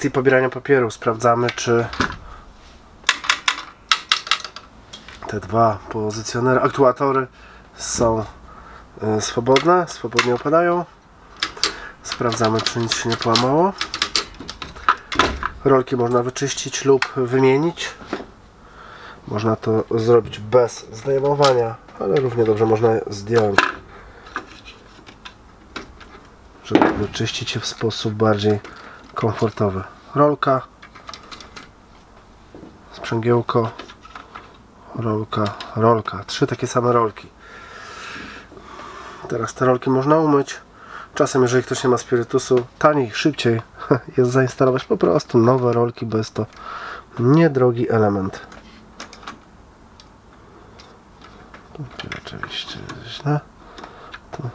kwestii pobierania papieru sprawdzamy, czy te dwa pozycjonery, aktuatory są swobodne, swobodnie opadają. Sprawdzamy, czy nic się nie połamało. Rolki można wyczyścić lub wymienić. Można to zrobić bez zdejmowania, ale równie dobrze można zdjąć, żeby wyczyścić je w sposób bardziej komfortowy. Rolka, sprzęgiełko, rolka, rolka. 3 takie same rolki. Teraz te rolki można umyć. Czasem, jeżeli ktoś nie ma spirytusu, taniej, szybciej jest zainstalować po prostu nowe rolki, bo jest to niedrogi element. Tu oczywiście źle. Tu.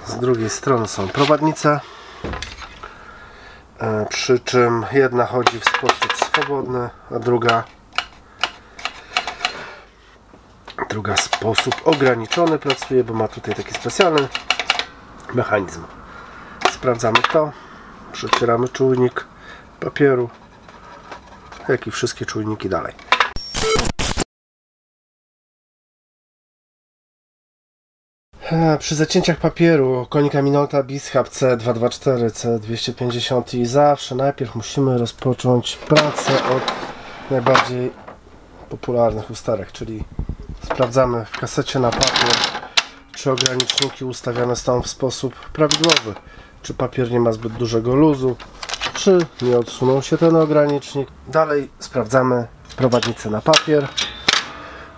Z drugiej strony są prowadnice, przy czym jedna chodzi w sposób swobodny, a druga w sposób ograniczony pracuje, bo ma tutaj taki specjalny mechanizm. Sprawdzamy to, przecieramy czujnik papieru, jak i wszystkie czujniki dalej. Przy zacięciach papieru konika Minolta Bishab C224, C250 i zawsze najpierw musimy rozpocząć pracę od najbardziej popularnych usterek, czyli sprawdzamy w kasecie na papier, czy ograniczniki ustawione są w sposób prawidłowy, czy papier nie ma zbyt dużego luzu, czy nie odsunął się ten ogranicznik. Dalej sprawdzamy prowadnicę na papier,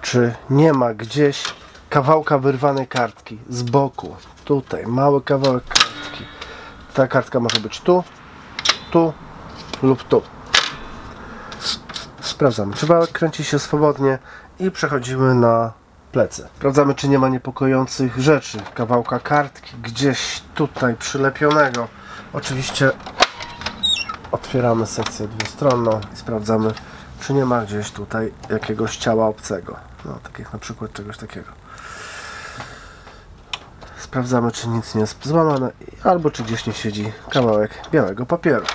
czy nie ma gdzieś kawałka wyrwanej kartki z boku. Tutaj mały kawałek kartki. Ta kartka może być tu, tu lub tu. Sprawdzamy, czy wałek kręci się swobodnie i przechodzimy na plecy. Sprawdzamy, czy nie ma niepokojących rzeczy. Kawałka kartki gdzieś tutaj przylepionego. Oczywiście otwieramy sekcję dwustronną i sprawdzamy, czy nie ma gdzieś tutaj jakiegoś ciała obcego. No, tak jak na przykład czegoś takiego. Sprawdzamy, czy nic nie jest złamane albo czy gdzieś nie siedzi kawałek białego papieru.